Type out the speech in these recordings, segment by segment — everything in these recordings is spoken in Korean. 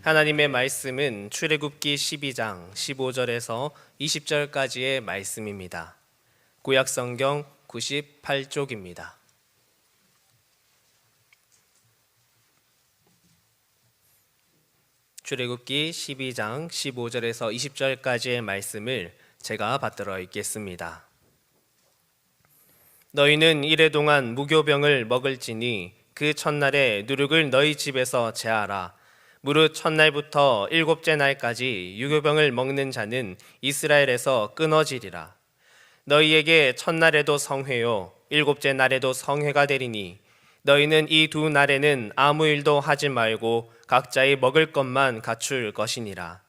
하나님의 말씀은 출애굽기 12장 15절에서 20절까지의 말씀입니다. 구약성경 98쪽입니다. 출애굽기 12장 15절에서 20절까지의 말씀을 제가 받들어 읽겠습니다. 너희는 이레동안 무교병을 먹을지니 그 첫날에 누룩을 너희 집에서 제하라. 무릇 첫날부터 일곱째 날까지 유교병을 먹는 자는 이스라엘에서 끊어지리라. 너희에게 첫날에도 성회요 일곱째 날에도 성회가 되리니 너희는 이 두 날에는 아무 일도 하지 말고 각자의 먹을 것만 갖출 것이니라.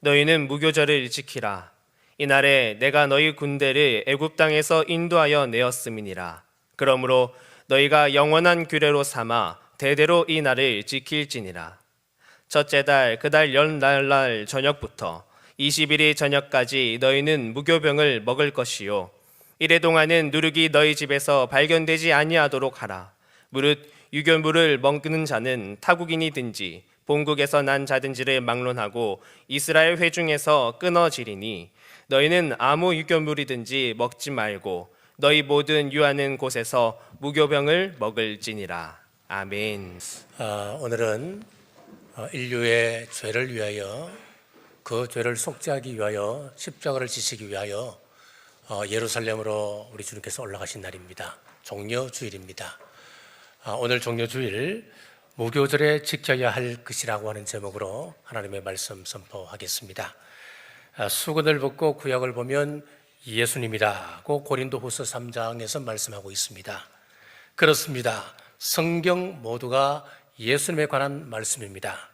너희는 무교절을 지키라. 이날에 내가 너희 군대를 애굽 땅에서 인도하여 내었음이니라. 그러므로 너희가 영원한 규례로 삼아 대대로 이 날을 지킬지니라. 첫째 달 그 달 열날 저녁부터 20일이 저녁까지 너희는 무교병을 먹을 것이요 이래 동안은 누룩이 너희 집에서 발견되지 아니하도록 하라. 무릇 유교물을 먹는 자는 타국인이든지 본국에서 난 자든지를 막론하고 이스라엘 회중에서 끊어지리니 너희는 아무 유교물이든지 먹지 말고 너희 모든 유하는 곳에서 무교병을 먹을지니라. 아멘. 오늘은 인류의 죄를 위하여, 그 죄를 속죄하기 위하여 십자가를 지시기 위하여 예루살렘으로 우리 주님께서 올라가신 날입니다. 종려주일입니다. 오늘 종려주일 무교절에 지켜야 할 것이라고 하는 제목으로 하나님의 말씀 선포하겠습니다. 수건을 벗고 구약을 보면 예수님이라고 고린도후서 3장에서 말씀하고 있습니다. 그렇습니다. 성경 모두가 예수님에 관한 말씀입니다.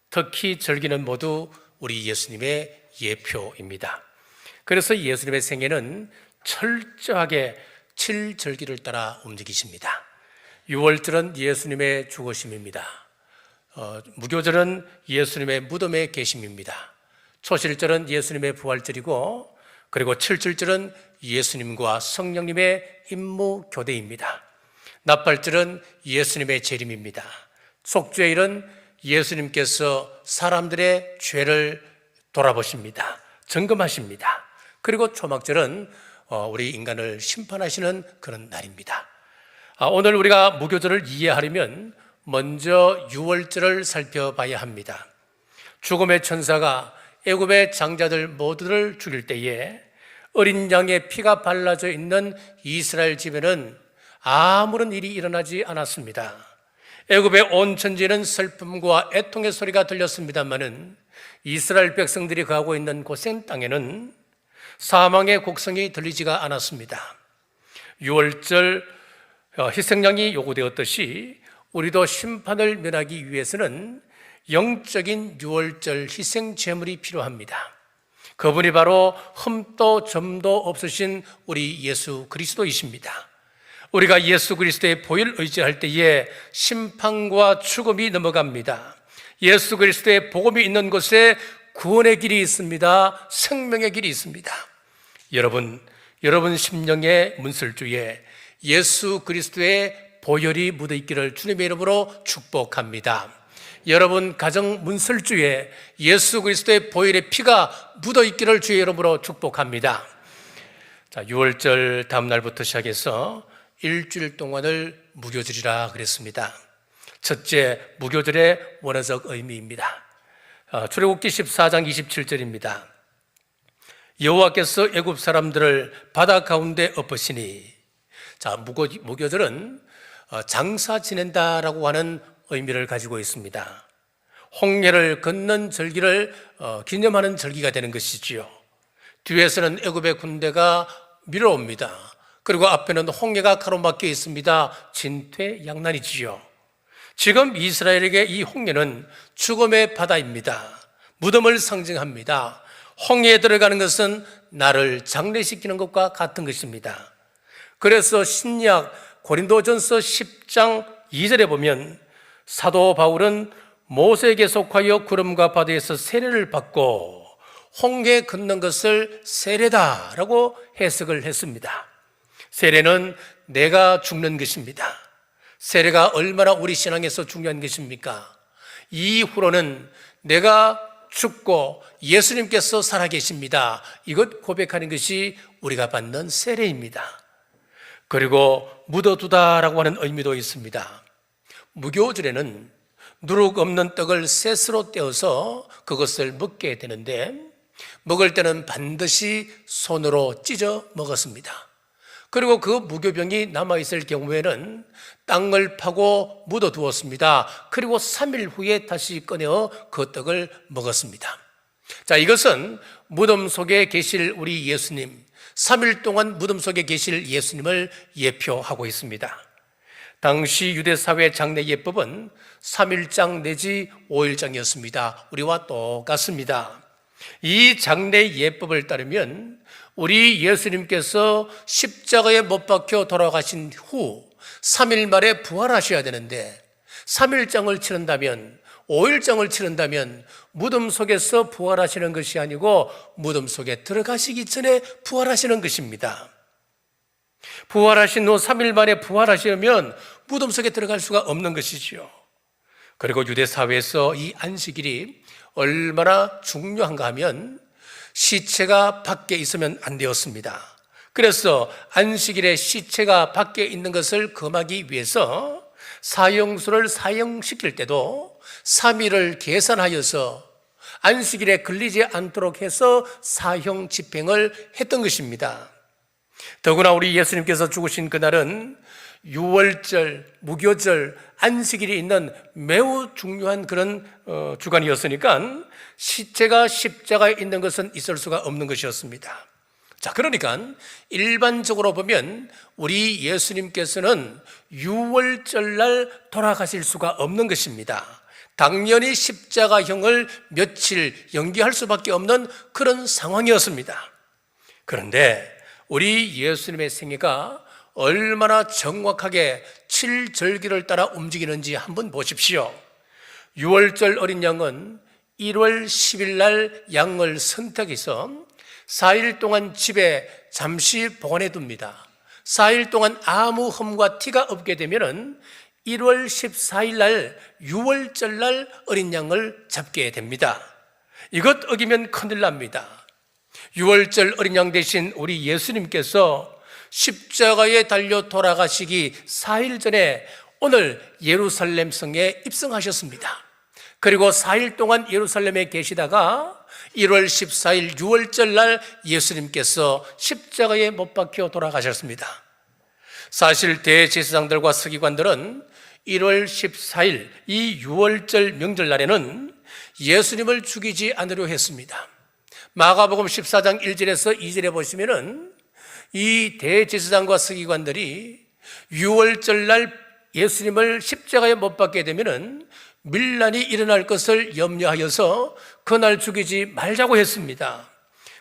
특히 절기는 모두 우리 예수님의 예표입니다. 그래서 예수님의 생애는 철저하게 7절기를 따라 움직이십니다. 6월절은 예수님의 죽으심입니다. 무교절은 예수님의 무덤의 계심입니다. 초실절은 예수님의 부활절이고, 그리고 7절절은 예수님과 성령님의 임무 교대입니다. 나팔절은 예수님의 재림입니다. 속죄일은 예수님께서 사람들의 죄를 돌아보십니다. 점검하십니다. 그리고 초막절은 우리 인간을 심판하시는 그런 날입니다. 오늘 우리가 무교절을 이해하려면 먼저 유월절을 살펴봐야 합니다. 죽음의 천사가 애굽의 장자들 모두를 죽일 때에 어린 양의 피가 발라져 있는 이스라엘 집에는 아무런 일이 일어나지 않았습니다. 애굽의 온 천지에는 슬픔과 애통의 소리가 들렸습니다마는 이스라엘 백성들이 거하고 있는 고센 땅에는 사망의 곡성이 들리지가 않았습니다. 유월절 희생양이 요구되었듯이 우리도 심판을 면하기 위해서는 영적인 유월절 희생 제물이 필요합니다. 그분이 바로 흠도 점도 없으신 우리 예수 그리스도이십니다. 우리가 예수 그리스도의 보혈을 의지할 때에 심판과 죽음이 넘어갑니다. 예수 그리스도의 복음이 있는 곳에 구원의 길이 있습니다. 생명의 길이 있습니다. 여러분 심령의 문설주에 예수 그리스도의 보혈이 묻어있기를 주님의 이름으로 축복합니다. 여러분 가정 문설주에 예수 그리스도의 보혈의 피가 묻어있기를 주의 이름으로 축복합니다. 자, 6월절 다음 날부터 시작해서 일주일 동안을 무교절이라 그랬습니다. 첫째, 무교절의 원어적 의미입니다. 출애굽기 14장 27절입니다. 여호와께서 애굽 사람들을 바다 가운데 엎으시니, 자, 무교절은 장사 지낸다라고 하는 의미를 가지고 있습니다. 홍해를 건넌 절기를 기념하는 절기가 되는 것이지요. 뒤에서는 애굽의 군대가 밀어옵니다. 그리고 앞에는 홍해가 가로막혀 있습니다. 진퇴양난이지요. 지금 이스라엘에게 이 홍해는 죽음의 바다입니다. 무덤을 상징합니다. 홍해에 들어가는 것은 나를 장례시키는 것과 같은 것입니다. 그래서 신약 고린도전서 10장 2절에 보면 사도 바울은 모세에게 속하여 구름과 바다에서 세례를 받고 홍해 건넌 것을 세례다라고 해석을 했습니다. 세례는 내가 죽는 것입니다. 세례가 얼마나 우리 신앙에서 중요한 것입니까? 이후로는 내가 죽고 예수님께서 살아계십니다. 이것 고백하는 것이 우리가 받는 세례입니다. 그리고 묻어두다라고 하는 의미도 있습니다. 무교절에는 누룩 없는 떡을 셋으로 떼어서 그것을 먹게 되는데, 먹을 때는 반드시 손으로 찢어 먹었습니다. 그리고 그 무교병이 남아있을 경우에는 땅을 파고 묻어두었습니다. 그리고 3일 후에 다시 꺼내어 그 떡을 먹었습니다. 자, 이것은 무덤 속에 계실 우리 예수님, 3일 동안 무덤 속에 계실 예수님을 예표하고 있습니다. 당시 유대사회 장례 예법은 3일장 내지 5일장이었습니다. 우리와 똑같습니다. 이 장례 예법을 따르면 우리 예수님께서 십자가에 못 박혀 돌아가신 후 3일 만에 부활하셔야 되는데, 3일장을 치른다면, 5일장을 치른다면 무덤 속에서 부활하시는 것이 아니고 무덤 속에 들어가시기 전에 부활하시는 것입니다. 부활하신 후 3일 만에 부활하시려면 무덤 속에 들어갈 수가 없는 것이지요. 그리고 유대사회에서 이 안식일이 얼마나 중요한가 하면 시체가 밖에 있으면 안 되었습니다. 그래서 안식일에 시체가 밖에 있는 것을 금하기 위해서 사형수를 사형시킬 때도 3일을 계산하여서 안식일에 걸리지 않도록 해서 사형 집행을 했던 것입니다. 더구나 우리 예수님께서 죽으신 그날은 유월절, 무교절, 안식일이 있는 매우 중요한 그런 주간이었으니까 시체가 십자가에 있는 것은 있을 수가 없는 것이었습니다. 자, 그러니까 일반적으로 보면 우리 예수님께서는 유월절날 돌아가실 수가 없는 것입니다. 당연히 십자가형을 며칠 연기할 수밖에 없는 그런 상황이었습니다. 그런데 우리 예수님의 생애가 얼마나 정확하게 7절기를 따라 움직이는지 한번 보십시오. 6월절 어린 양은 1월 10일 날 양을 선택해서 4일 동안 집에 잠시 보관해 둡니다. 4일 동안 아무 흠과 티가 없게 되면 1월 14일 날 6월절 날 어린 양을 잡게 됩니다. 이것 어기면 큰일 납니다. 6월절 어린 양 대신 우리 예수님께서 십자가에 달려 돌아가시기 4일 전에 오늘 예루살렘 성에 입성하셨습니다. 그리고 4일 동안 예루살렘에 계시다가 1월 14일 6월절 날 예수님께서 십자가에 못 박혀 돌아가셨습니다. 사실 대제사장들과 서기관들은 1월 14일 이 6월절 명절날에는 예수님을 죽이지 않으려 했습니다. 마가복음 14장 1절에서 2절에 보시면은 이 대제사장과 서기관들이 6월절 날 예수님을 십자가에 못 박게 되면은 밀란이 일어날 것을 염려하여서 그날 죽이지 말자고 했습니다.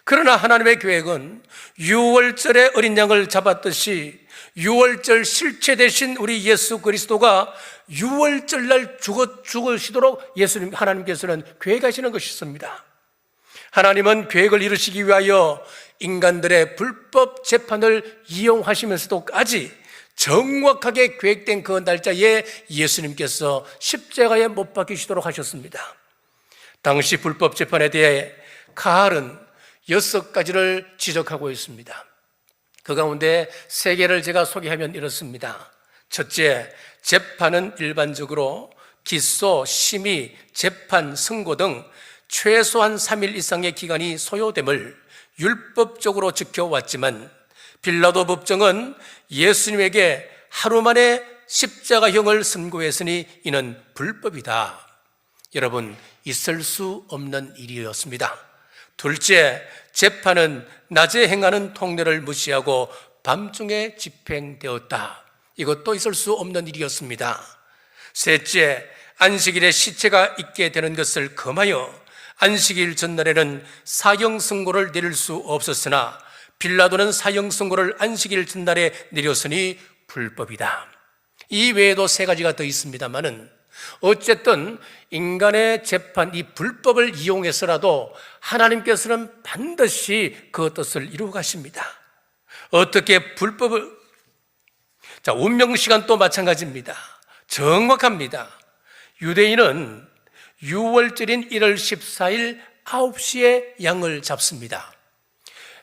그러나 하나님의 계획은 6월절에 어린 양을 잡았듯이 6월절 실체 대신 우리 예수 그리스도가 6월절 날 죽으시도록 예수님 하나님께서는 계획하시는 것이었습니다. 하나님은 계획을 이루시기 위하여 인간들의 불법 재판을 이용하시면서도까지 정확하게 계획된 그 날짜에 예수님께서 십자가에 못 박히시도록 하셨습니다. 당시 불법 재판에 대해 가할은 6가지를 지적하고 있습니다. 그 가운데 3개를 제가 소개하면 이렇습니다. 첫째, 재판은 일반적으로 기소, 심의, 재판, 선고 등 최소한 3일 이상의 기간이 소요됨을 율법적으로 지켜왔지만 빌라도 법정은 예수님에게 하루 만에 십자가형을 선고했으니 이는 불법이다. 여러분, 있을 수 없는 일이었습니다. 둘째, 재판은 낮에 행하는 통례를 무시하고 밤중에 집행되었다. 이것도 있을 수 없는 일이었습니다. 셋째, 안식일에 시체가 있게 되는 것을 금하여 안식일 전날에는 사형 선고를 내릴 수 없었으나 빌라도는 사형 선고를 안식일 전날에 내렸으니 불법이다. 이 외에도 3가지가 더 있습니다만은 어쨌든 인간의 재판, 이 불법을 이용해서라도 하나님께서는 반드시 그 뜻을 이루어 가십니다. 어떻게 불법을, 운명시간도 마찬가지입니다. 정확합니다. 유대인은 유월절인 1월 14일 9시에 양을 잡습니다.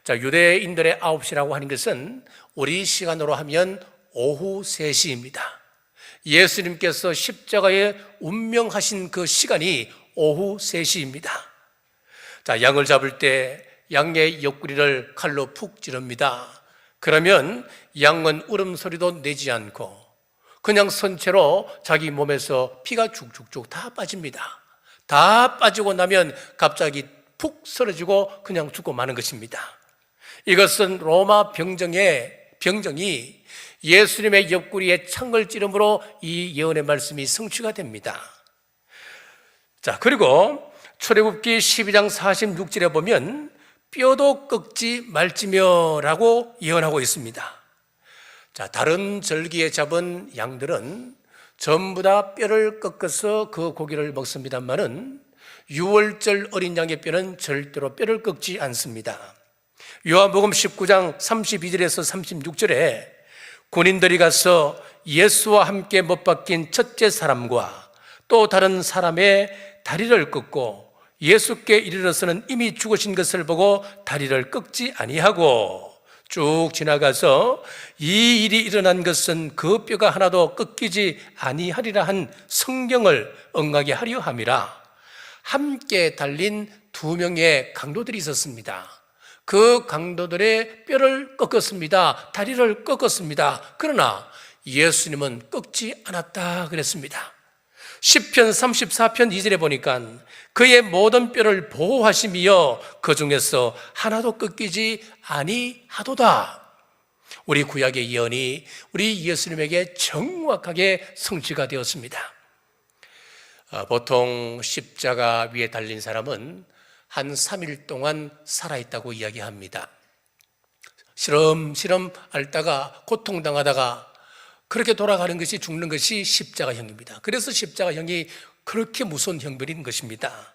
자, 유대인들의 9시라고 하는 것은 우리 시간으로 하면 오후 3시입니다. 예수님께서 십자가에 운명하신 그 시간이 오후 3시입니다. 자, 양을 잡을 때 양의 옆구리를 칼로 푹 찌릅니다. 그러면 양은 울음소리도 내지 않고 그냥 선체로 자기 몸에서 피가 쭉쭉쭉 다 빠집니다. 다 빠지고 나면 갑자기 푹 쓰러지고 그냥 죽고 마는 것입니다. 이것은 로마 병정이 예수님의 옆구리에 창을 찌름으로 이 예언의 말씀이 성취가 됩니다. 자, 그리고 출애굽기 12장 46절에 보면 뼈도 꺾지 말지며라고 예언하고 있습니다. 자, 다른 절기에 잡은 양들은 전부 다 뼈를 꺾어서 그 고기를 먹습니다만은 유월절 어린 양의 뼈는 절대로 뼈를 꺾지 않습니다. 요한복음 19장 32절에서 36절에 군인들이 가서 예수와 함께 못 박힌 첫째 사람과 또 다른 사람의 다리를 꺾고 예수께 이르러서는 이미 죽으신 것을 보고 다리를 꺾지 아니하고 쭉 지나가서 이 일이 일어난 것은 그 뼈가 하나도 꺾이지 아니하리라 한 성경을 응하게 하려 함이라. 함께 달린 2명의 강도들이 있었습니다. 그 강도들의 뼈를 꺾었습니다. 다리를 꺾었습니다. 그러나 예수님은 꺾지 않았다 그랬습니다. 시편 34편 2절에 보니까 그의 모든 뼈를 보호하시며 그 중에서 하나도 꺾이지 아니하도다. 우리 구약의 예언이 우리 예수님에게 정확하게 성취가 되었습니다. 보통 십자가 위에 달린 사람은 한 3일 동안 살아있다고 이야기합니다. 시름시름 앓다가 고통당하다가 그렇게 돌아가는 것이 죽는 것이 십자가형입니다. 그래서 십자가형이 그렇게 무서운 형벌인 것입니다.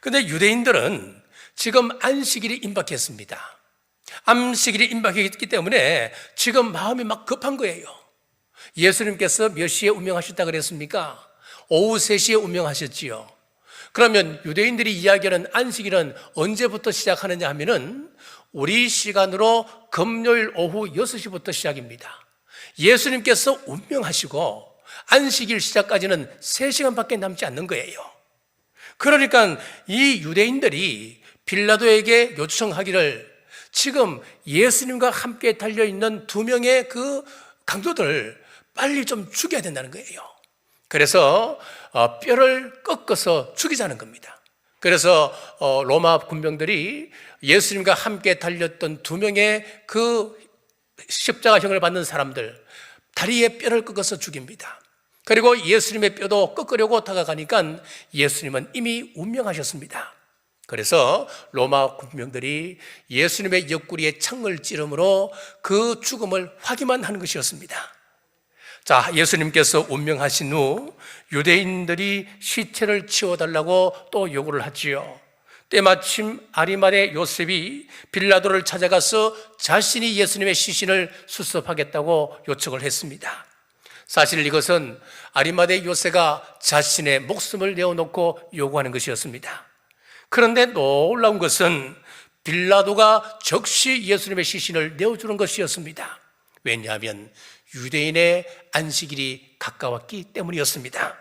그런데 유대인들은 지금 안식일이 임박했습니다. 안식일이 임박했기 때문에 지금 마음이 막 급한 거예요. 예수님께서 몇 시에 운명하셨다 그랬습니까? 오후 3시에 운명하셨지요. 그러면 유대인들이 이야기하는 안식일은 언제부터 시작하느냐 하면은 우리 시간으로 금요일 오후 6시부터 시작입니다. 예수님께서 운명하시고 안식일 시작까지는 3시간밖에 남지 않는 거예요. 그러니까 이 유대인들이 빌라도에게 요청하기를 지금 예수님과 함께 달려있는 2명의 그 강도들 빨리 좀 죽여야 된다는 거예요. 그래서 뼈를 꺾어서 죽이자는 겁니다. 그래서 로마 군병들이 예수님과 함께 달렸던 2명의 그 십자가형을 받는 사람들 다리에 뼈를 꺾어서 죽입니다. 그리고 예수님의 뼈도 꺾으려고 다가가니까 예수님은 이미 운명하셨습니다. 그래서 로마 군병들이 예수님의 옆구리에 창을 찌름으로 그 죽음을 확인만 하는 것이었습니다. 자, 예수님께서 운명하신 후 유대인들이 시체를 치워달라고 또 요구를 하지요. 때마침 아리마대 요셉이 빌라도를 찾아가서 자신이 예수님의 시신을 수습하겠다고 요청을 했습니다. 사실 이것은 아리마대 요셉가 자신의 목숨을 내어놓고 요구하는 것이었습니다. 그런데 놀라운 것은 빌라도가 즉시 예수님의 시신을 내어주는 것이었습니다. 왜냐하면 유대인의 안식일이 가까웠기 때문이었습니다.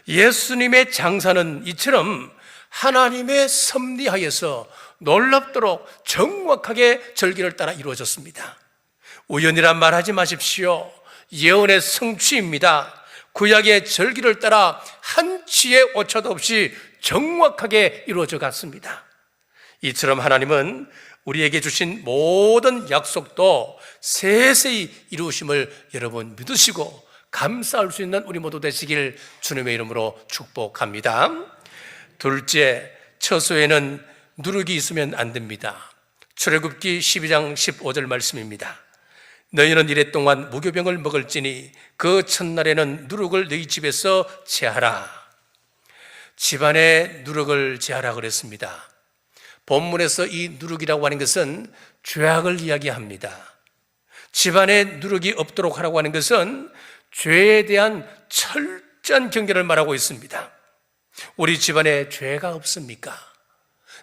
예수님의 장사는 이처럼 하나님의 섭리하에서 놀랍도록 정확하게 절기를 따라 이루어졌습니다. 우연이란 말하지 마십시오. 예언의 성취입니다. 구약의 절기를 따라 한치의 오차도 없이 정확하게 이루어져 갔습니다. 이처럼 하나님은 우리에게 주신 모든 약속도 세세히 이루심을 여러분 믿으시고 감사할 수 있는 우리 모두 되시길 주님의 이름으로 축복합니다. 둘째, 처소에는 누룩이 있으면 안 됩니다. 출애굽기 12장 15절 말씀입니다. 너희는 이래 동안 무교병을 먹을지니 그 첫날에는 누룩을 너희 집에서 제하라. 집안에 누룩을 제하라 그랬습니다. 본문에서 이 누룩이라고 하는 것은 죄악을 이야기합니다. 집안에 누룩이 없도록 하라고 하는 것은 죄에 대한 철저한 경계를 말하고 있습니다. 우리 집안에 죄가 없습니까?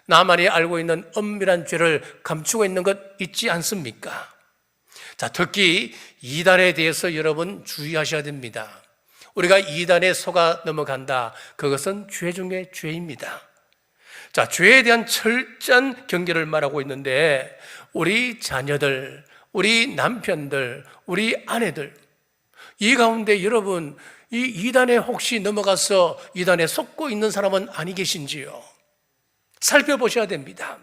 나만이 알고 있는 엄밀한 죄를 감추고 있는 것 있지 않습니까? 자, 특히 이단에 대해서 여러분 주의하셔야 됩니다. 우리가 이단에 속아 넘어간다. 그것은 죄 중에 죄입니다. 자, 죄에 대한 철저한 경계를 말하고 있는데 우리 자녀들, 우리 남편들, 우리 아내들 이 가운데 여러분 이 이단에 혹시 넘어가서 이단에 속고 있는 사람은 아니 계신지요? 살펴보셔야 됩니다.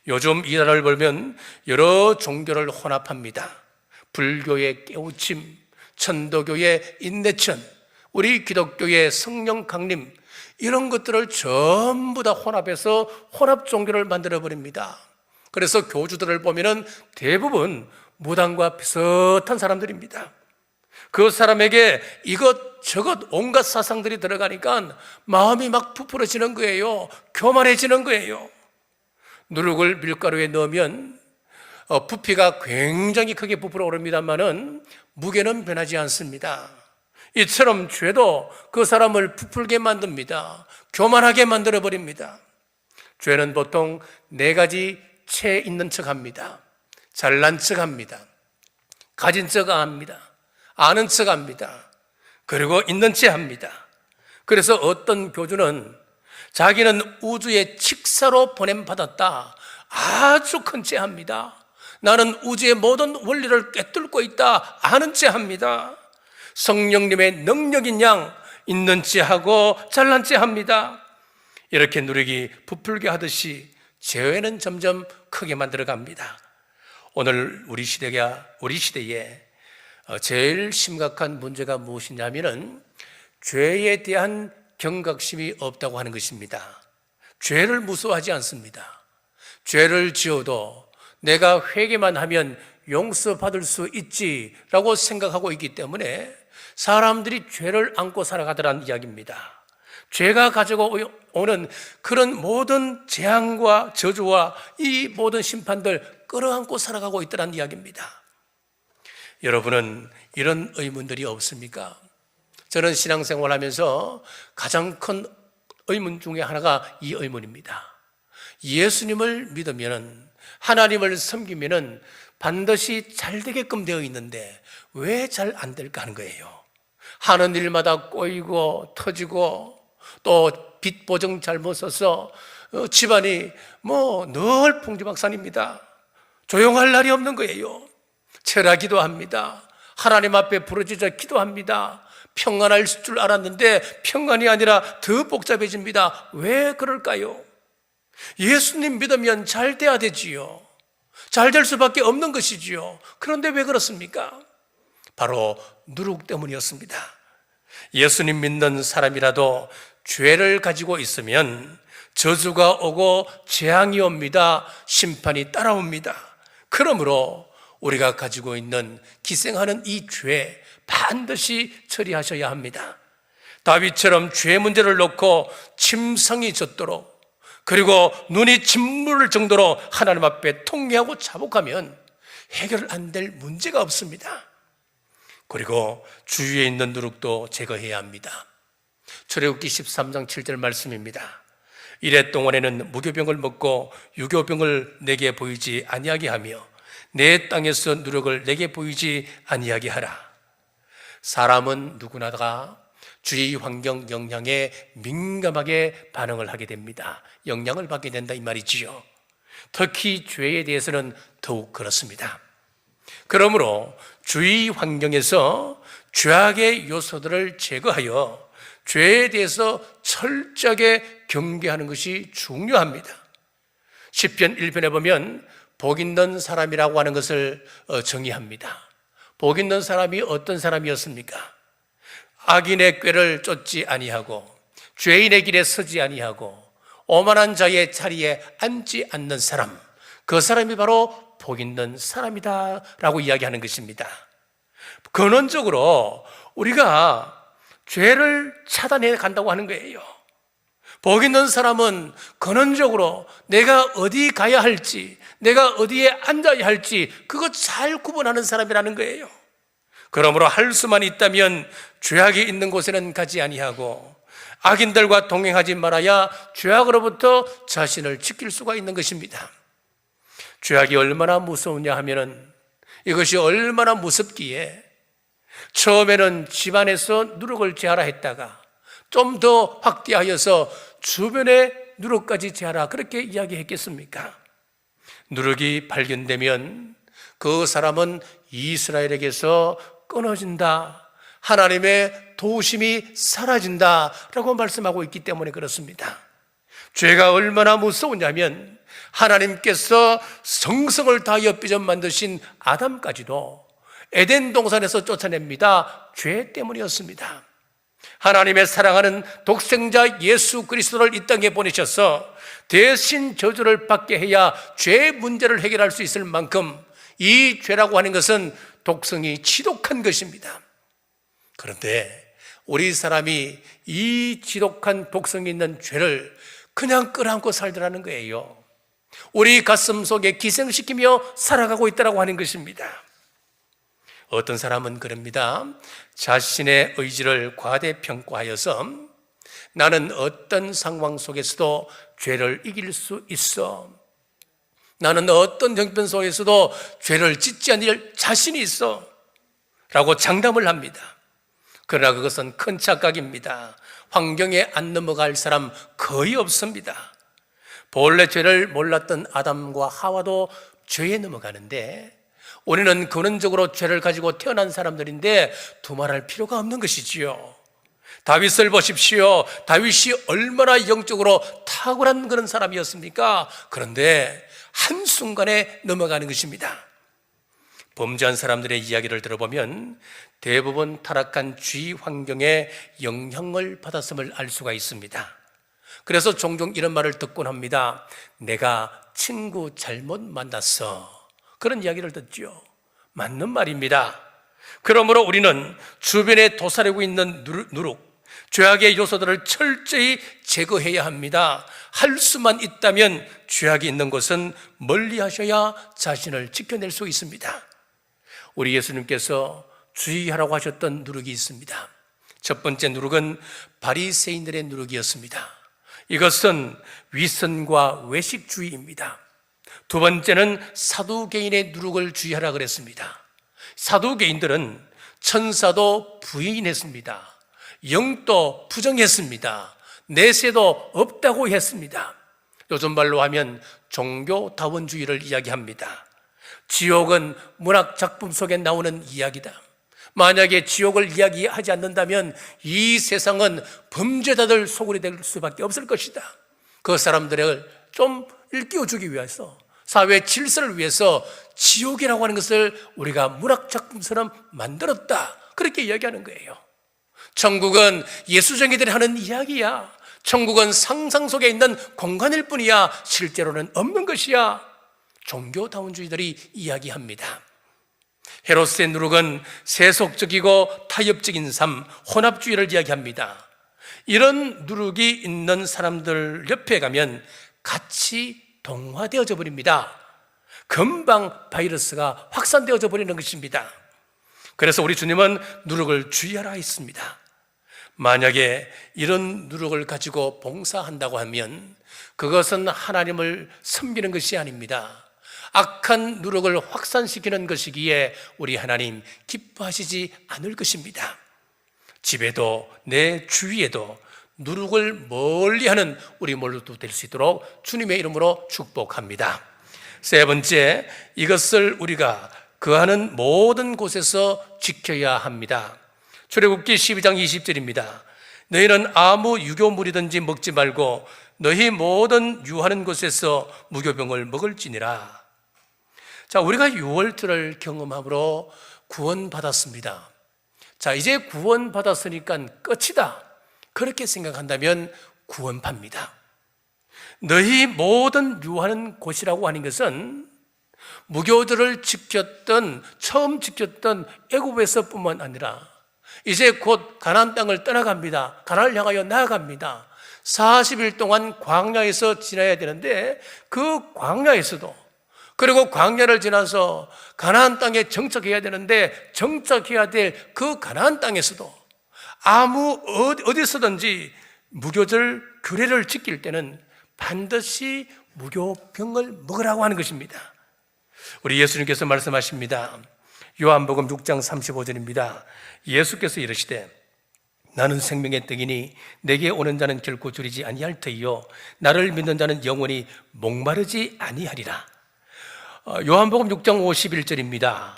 요즘 이단을 보면 여러 종교를 혼합합니다. 불교의 깨우침, 천도교의 인내천, 우리 기독교의 성령 강림 이런 것들을 전부 다 혼합해서 혼합 종교를 만들어 버립니다. 그래서 교주들을 보면은 대부분 무당과 비슷한 사람들입니다. 그 사람에게 이것 저것 온갖 사상들이 들어가니까 마음이 막 부풀어지는 거예요. 교만해지는 거예요. 누룩을 밀가루에 넣으면 부피가 굉장히 크게 부풀어 오릅니다만은 무게는 변하지 않습니다. 이처럼 죄도 그 사람을 부풀게 만듭니다. 교만하게 만들어 버립니다. 죄는 보통 네 가지 채 있는 척합니다. 잘난 척합니다. 가진 척합니다. 아는 척합니다. 그리고 있는 체합니다. 그래서 어떤 교주는 자기는 우주의 칙사로 보냄받았다. 아주 큰 체합니다. 나는 우주의 모든 원리를 꿰뚫고 있다. 아는 체합니다. 성령님의 능력인 양 있는 체하고 잘난 체합니다. 이렇게 누룩이 부풀게 하듯이 죄는 점점 크게 만들어 갑니다. 오늘 우리 시대에 제일 심각한 문제가 무엇이냐면은 죄에 대한 경각심이 없다고 하는 것입니다. 죄를 무서워하지 않습니다. 죄를 지어도 내가 회개만 하면 용서받을 수 있지라고 생각하고 있기 때문에 사람들이 죄를 안고 살아가더라는 이야기입니다. 죄가 가지고 오는 그런 모든 재앙과 저주와 이 모든 심판들 끌어안고 살아가고 있더라는 이야기입니다. 여러분은 이런 의문들이 없습니까? 저는 신앙생활 하면서 가장 큰 의문 중에 하나가 이 의문입니다. 예수님을 믿으면, 하나님을 섬기면 반드시 잘 되게끔 되어 있는데 왜 잘 안 될까 하는 거예요. 하는 일마다 꼬이고 터지고 또 빚 보증 잘못 써서 집안이 늘 풍지박산입니다. 조용할 날이 없는 거예요. 철하기도 합니다. 하나님 앞에 부르짖어 기도합니다. 평안할 줄 알았는데 평안이 아니라 더 복잡해집니다. 왜 그럴까요? 예수님 믿으면 잘 돼야 되지요. 잘 될 수밖에 없는 것이지요. 그런데 왜 그렇습니까? 바로 누룩 때문이었습니다. 예수님 믿는 사람이라도 죄를 가지고 있으면 저주가 오고 재앙이 옵니다. 심판이 따라옵니다. 그러므로 우리가 가지고 있는 기생하는 이 죄 반드시 처리하셔야 합니다. 다윗처럼 죄 문제를 놓고 침성이 젖도록, 그리고 눈이 짓물을 정도로 하나님 앞에 통회하고 자복하면 해결 안 될 문제가 없습니다. 그리고 주위에 있는 누룩도 제거해야 합니다. 출애굽기 13장 7절 말씀입니다. 이래 동안에는 무교병을 먹고 유교병을 내게 보이지 아니하게 하며 내 땅에서 누룩을 내게 보이지 아니하게 하라. 사람은 누구나 다 주위 환경 영향에 민감하게 반응을 하게 됩니다. 영향을 받게 된다 이 말이지요. 특히 죄에 대해서는 더욱 그렇습니다. 그러므로 주위 환경에서 죄악의 요소들을 제거하여 죄에 대해서 철저하게 경계하는 것이 중요합니다. 시편 1편에 보면 복 있는 사람이라고 하는 것을 정의합니다. 복 있는 사람이 어떤 사람이었습니까? 악인의 꾀를 쫓지 아니하고 죄인의 길에 서지 아니하고 오만한 자의 자리에 앉지 않는 사람, 그 사람이 바로 복 있는 사람이다 라고 이야기하는 것입니다. 근원적으로 우리가 죄를 차단해 간다고 하는 거예요. 복 있는 사람은 근원적으로 내가 어디 가야 할지, 내가 어디에 앉아야 할지 그거 잘 구분하는 사람이라는 거예요. 그러므로 할 수만 있다면 죄악이 있는 곳에는 가지 아니하고 악인들과 동행하지 말아야 죄악으로부터 자신을 지킬 수가 있는 것입니다. 죄악이 얼마나 무서우냐 하면은 이것이 얼마나 무섭기에 처음에는 집안에서 누룩을 제하라 했다가 좀 더 확대하여서 주변에 누룩까지 제하라 그렇게 이야기했겠습니까? 누룩이 발견되면 그 사람은 이스라엘에게서 끊어진다, 하나님의 도우심이 사라진다라고 말씀하고 있기 때문에 그렇습니다. 죄가 얼마나 무서우냐면 하나님께서 정성을 다하여 빚어 만드신 아담까지도 에덴 동산에서 쫓아냅니다. 죄 때문이었습니다. 하나님의 사랑하는 독생자 예수 그리스도를 이 땅에 보내셔서 대신 저주를 받게 해야 죄의 문제를 해결할 수 있을 만큼 이 죄라고 하는 것은 독성이 지독한 것입니다. 그런데 우리 사람이 이 지독한 독성이 있는 죄를 그냥 끌어안고 살더라는 거예요. 우리 가슴 속에 기생시키며 살아가고 있다고 하는 것입니다. 어떤 사람은 그럽니다. 자신의 의지를 과대평가하여서 나는 어떤 상황 속에서도 죄를 이길 수 있어, 나는 어떤 형편 속에서도 죄를 짓지 않을 자신이 있어 라고 장담을 합니다. 그러나 그것은 큰 착각입니다. 환경에 안 넘어갈 사람 거의 없습니다. 본래 죄를 몰랐던 아담과 하와도 죄에 넘어가는데 우리는 근원적으로 죄를 가지고 태어난 사람들인데 두말할 필요가 없는 것이지요. 다윗을 보십시오. 다윗이 얼마나 영적으로 탁월한 그런 사람이었습니까? 그런데 한순간에 넘어가는 것입니다. 범죄한 사람들의 이야기를 들어보면 대부분 타락한 주위 환경에 영향을 받았음을 알 수가 있습니다. 그래서 종종 이런 말을 듣곤 합니다. 내가 친구 잘못 만났어. 그런 이야기를 듣죠. 맞는 말입니다. 그러므로 우리는 주변에 도사리고 있는 누룩, 죄악의 요소들을 철저히 제거해야 합니다. 할 수만 있다면 죄악이 있는 곳은 멀리 하셔야 자신을 지켜낼 수 있습니다. 우리 예수님께서 주의하라고 하셨던 누룩이 있습니다. 첫 번째 누룩은 바리새인들의 누룩이었습니다. 이것은 위선과 외식주의입니다. 두 번째는 사두개인의 누룩을 주의하라 그랬습니다. 사두개인들은 천사도 부인했습니다. 영도 부정했습니다. 내세도 없다고 했습니다. 요즘 말로 하면 종교다원주의를 이야기합니다. 지옥은 문학 작품 속에 나오는 이야기다. 만약에 지옥을 이야기하지 않는다면 이 세상은 범죄자들 소굴이 될 수밖에 없을 것이다. 그 사람들을 좀 일깨워주기 위해서, 사회 질서를 위해서 지옥이라고 하는 것을 우리가 문학작품처럼 만들었다, 그렇게 이야기하는 거예요. 천국은 예수쟁이들이 하는 이야기야. 천국은 상상 속에 있는 공간일 뿐이야. 실제로는 없는 것이야. 종교다원주의들이 이야기합니다. 헤롯의 누룩은 세속적이고 타협적인 삶, 혼합주의를 이야기합니다. 이런 누룩이 있는 사람들 옆에 가면 같이 동화되어져 버립니다. 금방 바이러스가 확산되어져 버리는 것입니다. 그래서 우리 주님은 누룩을 주의하라 했습니다. 만약에 이런 누룩을 가지고 봉사한다고 하면 그것은 하나님을 섬기는 것이 아닙니다. 악한 누룩을 확산시키는 것이기에 우리 하나님 기뻐하시지 않을 것입니다. 집에도 내 주위에도 누룩을 멀리하는 우리 모두 될 수 있도록 주님의 이름으로 축복합니다. 세 번째, 이것을 우리가 거하는 모든 곳에서 지켜야 합니다. 출애굽기 12장 20절입니다. 너희는 아무 유교물이든지 먹지 말고 너희 모든 유하는 곳에서 무교병을 먹을지니라. 자, 우리가 유월절을 경험함으로 구원받았습니다. 자, 이제 구원받았으니까 끝이다, 그렇게 생각한다면 구원팝니다. 너희 모든 유하는 곳이라고 하는 것은 무교들을 지켰던, 처음 지켰던 애굽에서뿐만 아니라 이제 곧 가나안 땅을 떠나갑니다. 가나안을 향하여 나아갑니다. 40일 동안 광야에서 지나야 되는데 그 광야에서도, 그리고 광야를 지나서 가나안 땅에 정착해야 되는데 정착해야 될 그 가나안 땅에서도 어디서든지 무교절 규례를 지킬 때는 반드시 무교병을 먹으라고 하는 것입니다. 우리 예수님께서 말씀하십니다. 요한복음 6장 35절입니다. 예수께서 이르시되 나는 생명의 떡이니 내게 오는 자는 결코 줄이지 아니할 터이요 나를 믿는 자는 영원히 목마르지 아니하리라. 요한복음 6장 51절입니다.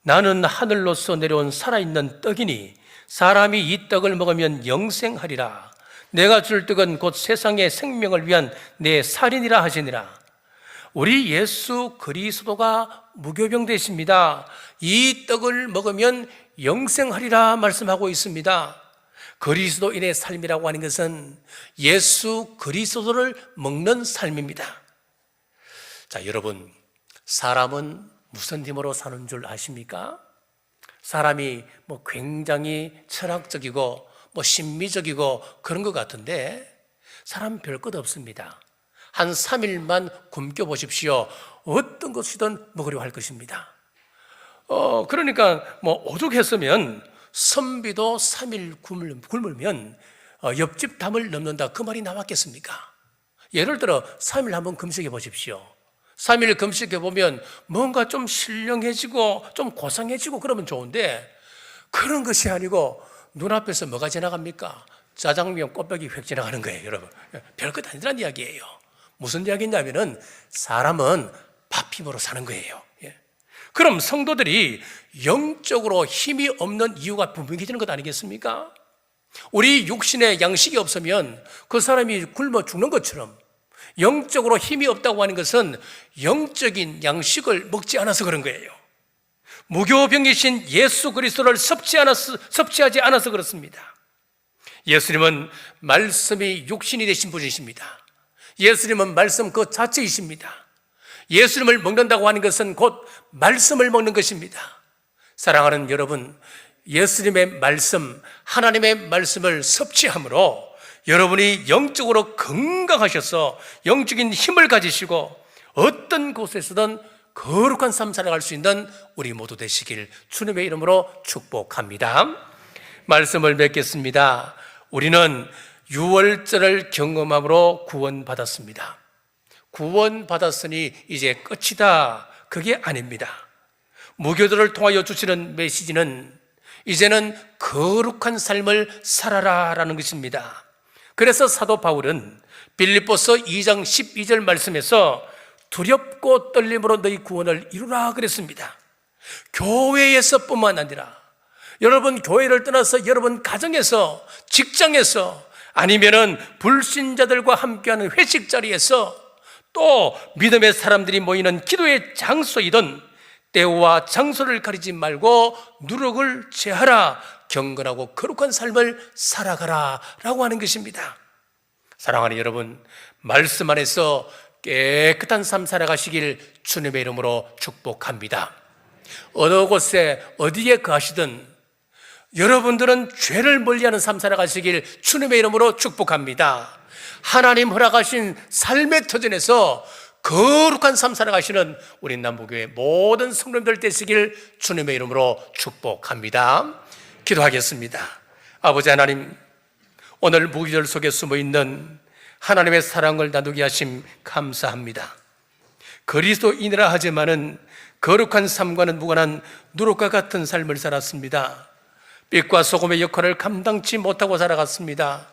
나는 하늘로서 내려온 살아있는 떡이니 사람이 이 떡을 먹으면 영생하리라. 내가 줄 떡은 곧 세상의 생명을 위한 내 살이니라 하시니라. 우리 예수 그리스도가 무교병 되십니다. 이 떡을 먹으면 영생하리라 말씀하고 있습니다. 그리스도인의 삶이라고 하는 것은 예수 그리스도를 먹는 삶입니다. 자, 여러분, 사람은 무슨 힘으로 사는 줄 아십니까? 사람이 굉장히 철학적이고 심미적이고 그런 것 같은데 사람 별 것 없습니다. 한 3일만 굶겨 보십시오. 어떤 것이든 먹으려 할 것입니다. 그러니까 오죽했으면 선비도 3일 굶으면 옆집 담을 넘는다 그 말이 나왔겠습니까? 예를 들어 3일 한번 금식해 보십시오. 3일 금식해 보면 뭔가 좀 신령해지고 좀 고상해지고 그러면 좋은데 그런 것이 아니고 눈앞에서 뭐가 지나갑니까? 짜장면 꽃벽이 휙 지나가는 거예요, 여러분. 별것 아니라는 이야기예요. 무슨 이야기냐면은 사람은 밥 힘으로 사는 거예요. 그럼 성도들이 영적으로 힘이 없는 이유가 분명해지는 것 아니겠습니까? 우리 육신에 양식이 없으면 그 사람이 굶어 죽는 것처럼 영적으로 힘이 없다고 하는 것은 영적인 양식을 먹지 않아서 그런 거예요. 무교병이신 예수 그리스도를 섭취하지 않아서 그렇습니다. 예수님은 말씀이 육신이 되신 분이십니다. 예수님은 말씀 그 자체이십니다. 예수님을 먹는다고 하는 것은 곧 말씀을 먹는 것입니다. 사랑하는 여러분, 예수님의 말씀, 하나님의 말씀을 섭취함으로 여러분이 영적으로 건강하셔서 영적인 힘을 가지시고 어떤 곳에서든 거룩한 삶 살아갈 수 있는 우리 모두 되시길 주님의 이름으로 축복합니다. 말씀을 맺겠습니다. 우리는 유월절을 경험함으로 구원받았습니다. 구원받았으니 이제 끝이다. 그게 아닙니다. 무교들을 통하여 주시는 메시지는 이제는 거룩한 삶을 살아라라는 것입니다. 그래서 사도 바울은 빌립보서 2장 12절 말씀에서 두렵고 떨림으로 너희 구원을 이루라 그랬습니다. 교회에서뿐만 아니라 여러분 교회를 떠나서 여러분 가정에서, 직장에서, 아니면은 불신자들과 함께하는 회식 자리에서, 또 믿음의 사람들이 모이는 기도의 장소이든 때와 장소를 가리지 말고 누룩을 제하라, 경건하고 거룩한 삶을 살아가라 라고 하는 것입니다. 사랑하는 여러분, 말씀 안에서 깨끗한 삶 살아가시길 주님의 이름으로 축복합니다. 어느 곳에 어디에 거하시든 여러분들은 죄를 멀리하는 삶 살아가시길 주님의 이름으로 축복합니다. 하나님 허락하신 삶의 터전에서 거룩한 삶 살아가시는 우리 남부교회 모든 성도님들 되시길 주님의 이름으로 축복합니다. 기도하겠습니다. 아버지 하나님, 오늘 무기절 속에 숨어있는 하나님의 사랑을 나누게 하심 감사합니다. 그리스도인이라 하지만은 거룩한 삶과는 무관한 누룩과 같은 삶을 살았습니다. 빛과 소금의 역할을 감당치 못하고 살아갔습니다.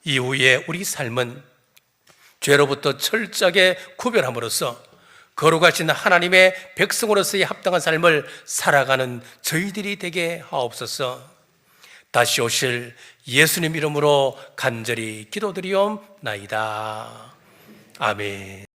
이후에 우리 삶은 죄로부터 철저하게 구별함으로써 거룩하신 하나님의 백성으로서의 합당한 삶을 살아가는 저희들이 되게 하옵소서. 다시 오실 예수님 이름으로 간절히 기도드리옵나이다. 아멘.